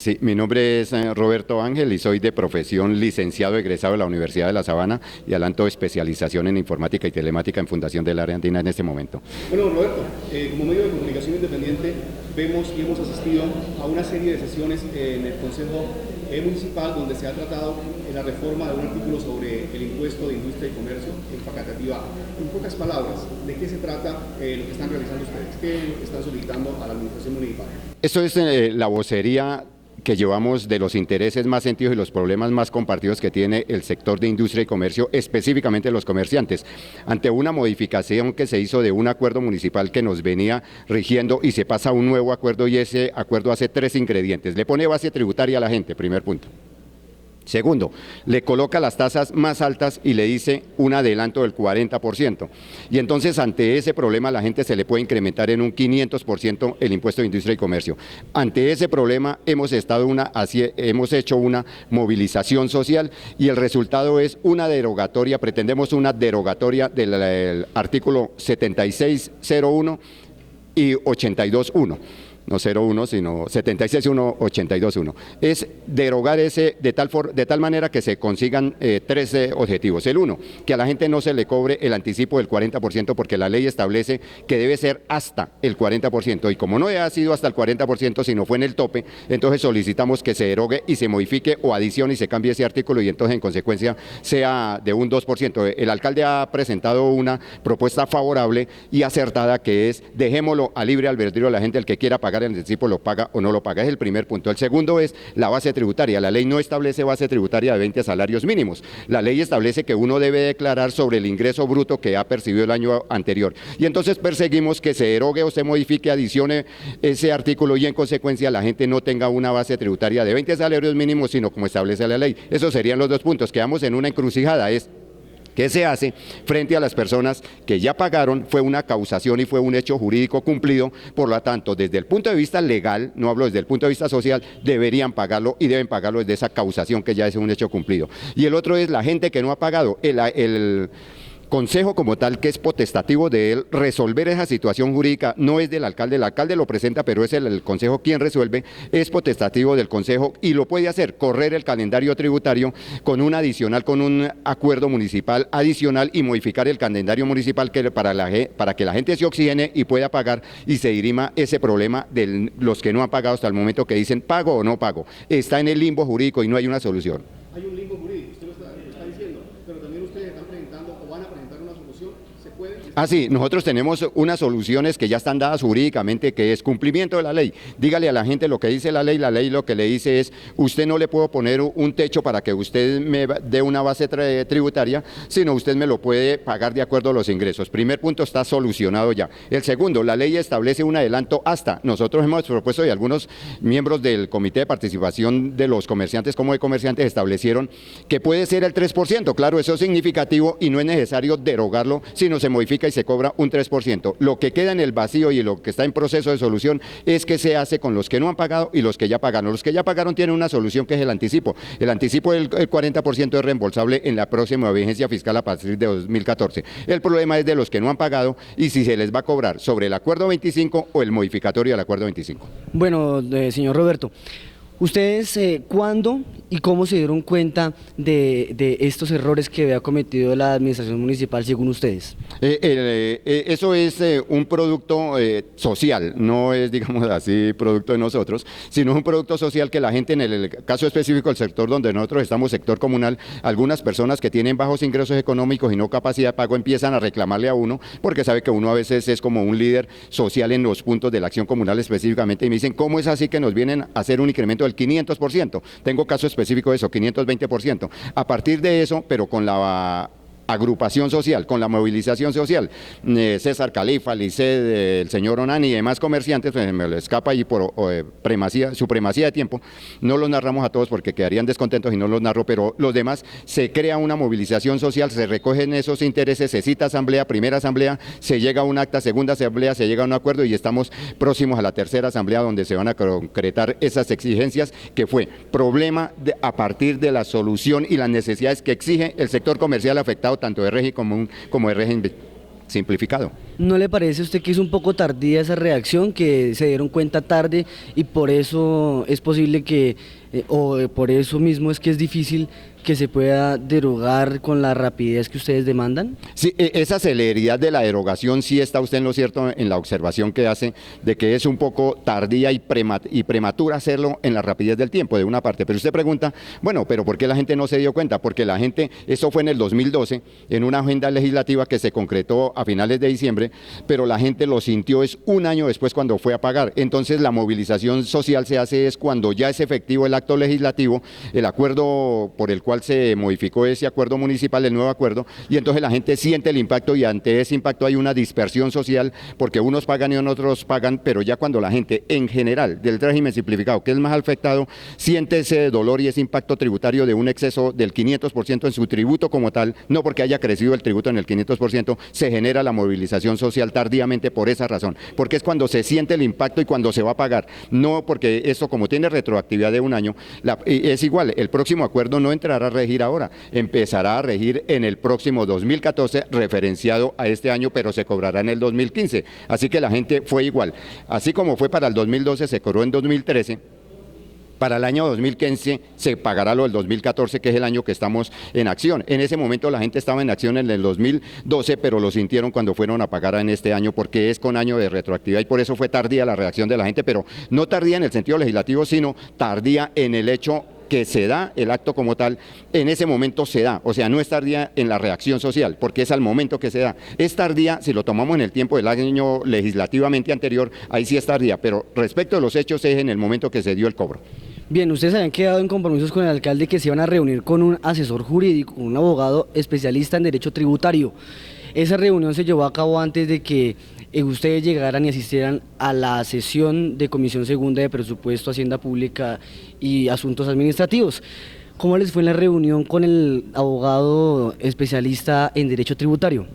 Sí, mi nombre es Roberto Ángel y soy de profesión licenciado egresado de la Universidad de La Sabana y adelanto especialización en informática y telemática en Fundación del Área Andina en este momento. Bueno, Roberto, como medio de comunicación independiente vemos y hemos asistido a una serie de sesiones en el Consejo Municipal donde se ha tratado la reforma de un artículo sobre el impuesto de industria y comercio en Facatativá. En pocas palabras, ¿de qué se trata lo que están realizando ustedes? ¿Qué están solicitando a la administración municipal? Esto es la vocería que llevamos de los intereses más sentidos y los problemas más compartidos que tiene el sector de industria y comercio, específicamente los comerciantes, ante una modificación que se hizo de un acuerdo municipal que nos venía rigiendo y se pasa a un nuevo acuerdo, y ese acuerdo hace 3 ingredientes. Le pone base tributaria a la gente, primer punto. Segundo, le coloca las tasas más altas y le dice un adelanto del 40%. Y entonces ante ese problema a la gente se le puede incrementar en un 500% el impuesto de industria y comercio. Ante ese problema hemos hecho una movilización social y el resultado es una derogatoria, pretendemos una derogatoria del artículo 7601 y 82.1. No 01, sino 76.1, 82.1. Es derogar ese de tal manera que se consigan 3 objetivos. El uno, que a la gente no se le cobre el anticipo del 40% porque la ley establece que debe ser hasta el 40%. Y como no ha sido hasta el 40%, sino fue en el tope, entonces solicitamos que se derogue y se modifique o adicione y se cambie ese artículo y entonces en consecuencia sea de un 2%. El alcalde ha presentado una propuesta favorable y acertada que es dejémoslo a libre albedrío a la gente, el que quiera pagar el anticipo lo paga o no lo paga, es el primer punto. El segundo es la base tributaria. La ley no establece base tributaria de 20 salarios mínimos. La ley establece que uno debe declarar sobre el ingreso bruto que ha percibido el año anterior. Y entonces perseguimos que se derogue o se modifique, adicione ese artículo y en consecuencia la gente no tenga una base tributaria de 20 salarios mínimos, sino como establece la ley. Esos serían los 2 puntos. Quedamos en una encrucijada. ¿Qué se hace frente a las personas que ya pagaron? Fue una causación y fue un hecho jurídico cumplido, por lo tanto, desde el punto de vista legal, no hablo desde el punto de vista social, deberían pagarlo y deben pagarlo desde esa causación que ya es un hecho cumplido. Y el otro es la gente que no ha pagado. El Consejo como tal, que es potestativo de él resolver esa situación jurídica, no es del alcalde, el alcalde lo presenta, pero es el Consejo quien resuelve, es potestativo del Consejo y lo puede hacer, correr el calendario tributario con un acuerdo municipal adicional y modificar el calendario municipal para que la gente se oxigene y pueda pagar y se dirima ese problema de los que no han pagado hasta el momento, que dicen pago o no pago. Está en el limbo jurídico y no hay una solución. Hay un limbo jurídico, usted lo está diciendo, pero también ustedes están presentando o van a presentar una solución. ¿Se puede? Sí, nosotros tenemos unas soluciones que ya están dadas jurídicamente, que es cumplimiento de la ley. Dígale a la gente lo que dice la ley lo que le dice es, usted no le puedo poner un techo para que usted me dé una base tributaria, sino usted me lo puede pagar de acuerdo a los ingresos. Primer punto está solucionado ya. El segundo, la ley establece un adelanto hasta, nosotros hemos propuesto y algunos miembros del Comité de Participación de los Comerciantes como de comerciantes establecieron que puede ser el 3%, claro, eso es significativo y no es necesario derogarlo, sino se modifica y se cobra un 3%. Lo que queda en el vacío y lo que está en proceso de solución es qué se hace con los que no han pagado y los que ya pagaron. Los que ya pagaron tienen una solución que es el anticipo. El anticipo del 40% es reembolsable en la próxima vigencia fiscal a partir de 2014. El problema es de los que no han pagado y si se les va a cobrar sobre el acuerdo 25 o el modificatorio del acuerdo 25. Bueno, señor Roberto, ¿ustedes cuándo y cómo se dieron cuenta de estos errores que había cometido la administración municipal según ustedes? Eso es un producto social, no es, digamos así, producto de nosotros, sino un producto social que la gente, en el caso específico del sector donde nosotros estamos, sector comunal, algunas personas que tienen bajos ingresos económicos y no capacidad de pago empiezan a reclamarle a uno, porque sabe que uno a veces es como un líder social en los puntos de la acción comunal específicamente, y me dicen, ¿cómo es así que nos vienen a hacer un incremento del 500%? Tengo caso específico de eso, 520%. A partir de eso, pero con la agrupación social, con la movilización social, César Califa, Liced, el señor Onani y demás comerciantes, pues me lo escapa ahí por supremacía de tiempo, no los narramos a todos porque quedarían descontentos y no los narro, pero los demás, se crea una movilización social, se recogen esos intereses, se cita asamblea, primera asamblea, se llega a un acta, segunda asamblea, se llega a un acuerdo y estamos próximos a la tercera asamblea donde se van a concretar esas exigencias, que fue problema a partir de la solución y las necesidades que exige el sector comercial afectado tanto de régimen común como de régimen simplificado. ¿No le parece a usted que es un poco tardía esa reacción, que se dieron cuenta tarde y por eso es posible que, por eso mismo es que es difícil que se pueda derogar con la rapidez que ustedes demandan? Sí, esa celeridad de la derogación sí está usted en lo cierto en la observación que hace de que es un poco tardía y prematura hacerlo en la rapidez del tiempo, de una parte. Pero usted pregunta, bueno, pero ¿por qué la gente no se dio cuenta? Porque la gente, esto fue en el 2012, en una agenda legislativa que se concretó a finales de diciembre, pero la gente lo sintió es un año después cuando fue a pagar. Entonces la movilización social se hace es cuando ya es efectivo el acto legislativo, el acuerdo por el cual se modificó ese acuerdo municipal, el nuevo acuerdo, y entonces la gente siente el impacto y ante ese impacto hay una dispersión social porque unos pagan y otros pagan, pero ya cuando la gente en general del régimen simplificado, que es más afectado, siente ese dolor y ese impacto tributario de un exceso del 500% en su tributo como tal, no porque haya crecido el tributo en el 500%, se genera la movilización social tardíamente por esa razón, porque es cuando se siente el impacto y cuando se va a pagar, no porque esto como tiene retroactividad de un año, es igual, el próximo acuerdo no entrará a regir ahora, empezará a regir en el próximo 2014 referenciado a este año, pero se cobrará en el 2015, así que la gente fue igual, así como fue para el 2012 se cobró en 2013, para el año 2015 se pagará lo del 2014, que es el año que estamos en acción. En ese momento la gente estaba en acción en el 2012, pero lo sintieron cuando fueron a pagar en este año, porque es con año de retroactividad y por eso fue tardía la reacción de la gente, pero no tardía en el sentido legislativo, sino tardía en el hecho que se da el acto como tal, en ese momento se da, o sea, no es tardía en la reacción social, porque es al momento que se da. Es tardía, si lo tomamos en el tiempo del año legislativamente anterior, ahí sí es tardía, pero respecto a los hechos es en el momento que se dio el cobro. Bien, ustedes habían quedado en compromisos con el alcalde que se iban a reunir con un asesor jurídico, un abogado especialista en derecho tributario. Esa reunión se llevó a cabo antes de que ustedes llegaran y asistieran a la sesión de Comisión Segunda de Presupuesto, Hacienda Pública y Asuntos Administrativos. ¿Cómo les fue en la reunión con el abogado especialista en derecho tributario?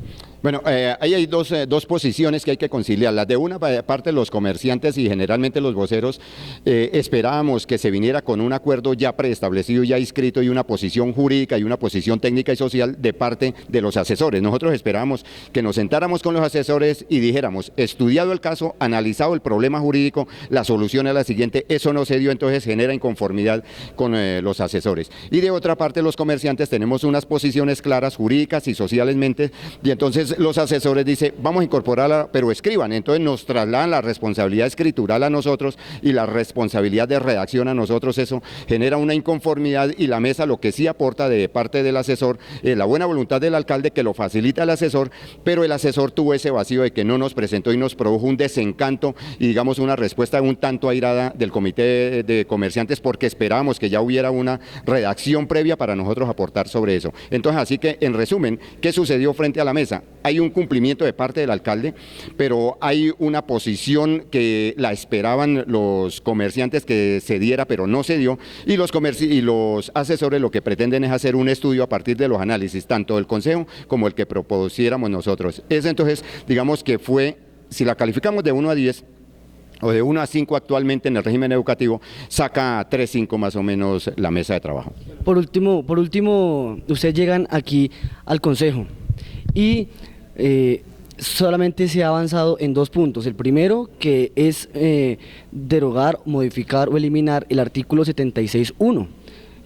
Bueno, ahí hay dos posiciones que hay que conciliar. Las de una parte los comerciantes y generalmente los voceros esperábamos que se viniera con un acuerdo ya preestablecido, ya inscrito y una posición jurídica y una posición técnica y social de parte de los asesores. Nosotros esperábamos que nos sentáramos con los asesores y dijéramos, estudiado el caso, analizado el problema jurídico, la solución es la siguiente. Eso no se dio, entonces genera inconformidad con los asesores. Y de otra parte los comerciantes tenemos unas posiciones claras jurídicas y socialmente y entonces los asesores dicen, vamos a incorporarla, pero escriban, entonces nos trasladan la responsabilidad escritural a nosotros y la responsabilidad de redacción a nosotros, eso genera una inconformidad y la mesa lo que sí aporta de parte del asesor, la buena voluntad del alcalde que lo facilita el asesor, pero el asesor tuvo ese vacío de que no nos presentó y nos produjo un desencanto y digamos una respuesta un tanto airada del comité de comerciantes porque esperábamos que ya hubiera una redacción previa para nosotros aportar sobre eso. Entonces así que en resumen, ¿qué sucedió frente a la mesa? Hay un cumplimiento de parte del alcalde, pero hay una posición que la esperaban los comerciantes que se diera, pero no se dio, y los asesores lo que pretenden es hacer un estudio a partir de los análisis, tanto del Consejo como el que propusiéramos nosotros. Eso entonces, digamos que fue, si la calificamos de 1 a 10, o de 1 a 5 actualmente en el régimen educativo, saca 3-5 más o menos la mesa de trabajo. Por último, ustedes llegan aquí al Consejo y solamente se ha avanzado en 2 puntos. El primero, que es derogar, modificar o eliminar el artículo 76.1,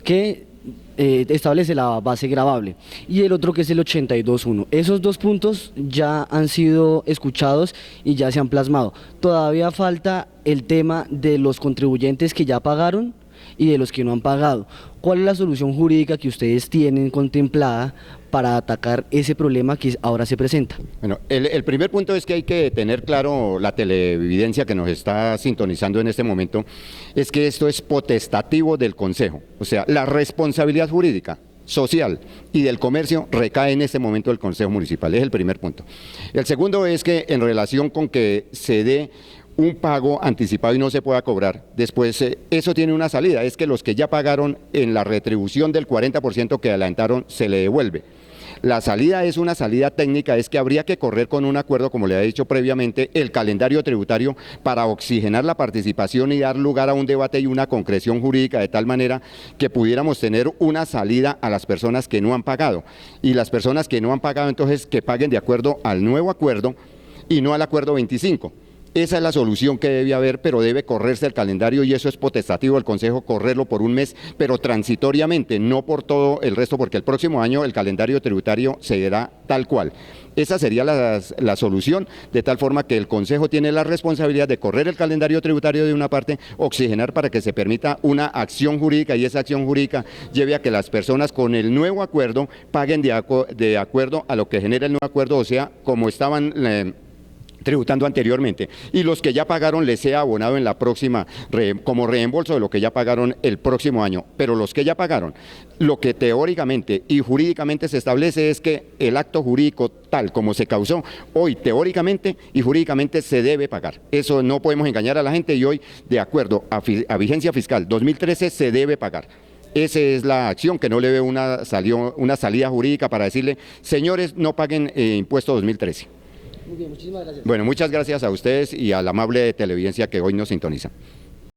que establece la base gravable, y el otro que es el 82.1. Esos 2 puntos ya han sido escuchados y ya se han plasmado. Todavía falta el tema de los contribuyentes que ya pagaron y de los que no han pagado. ¿Cuál es la solución jurídica que ustedes tienen contemplada para atacar ese problema que ahora se presenta? Bueno, el primer punto es que hay que tener claro, la televidencia que nos está sintonizando en este momento, es que esto es potestativo del Consejo, o sea, la responsabilidad jurídica, social y del comercio recae en este momento del Consejo Municipal, es el primer punto. El segundo es que en relación con que se dé un pago anticipado y no se pueda cobrar, después eso tiene una salida, es que los que ya pagaron en la retribución del 40% que adelantaron se le devuelve. La salida es una salida técnica, es que habría que correr con un acuerdo, como le he dicho previamente, el calendario tributario para oxigenar la participación y dar lugar a un debate y una concreción jurídica de tal manera que pudiéramos tener una salida a las personas que no han pagado. Y las personas que no han pagado, entonces, que paguen de acuerdo al nuevo acuerdo y no al acuerdo 25. Esa es la solución que debe haber, pero debe correrse el calendario y eso es potestativo del Consejo correrlo por un mes, pero transitoriamente, no por todo el resto, porque el próximo año el calendario tributario seguirá tal cual. Esa sería la solución, de tal forma que el Consejo tiene la responsabilidad de correr el calendario tributario de una parte, oxigenar para que se permita una acción jurídica y esa acción jurídica lleve a que las personas con el nuevo acuerdo paguen de acuerdo a lo que genera el nuevo acuerdo, o sea, como estaban tributando anteriormente, y los que ya pagaron les sea abonado en la próxima como reembolso de lo que ya pagaron el próximo año. Pero los que ya pagaron, lo que teóricamente y jurídicamente se establece es que el acto jurídico tal como se causó, hoy teóricamente y jurídicamente se debe pagar. Eso no podemos engañar a la gente y hoy, de acuerdo a vigencia fiscal 2013, se debe pagar. Esa es la acción, que no le veo una salida jurídica para decirle, señores, no paguen impuesto 2013. Muy bien, muchísimas gracias. Bueno, muchas gracias a ustedes y a la amable televidencia que hoy nos sintoniza.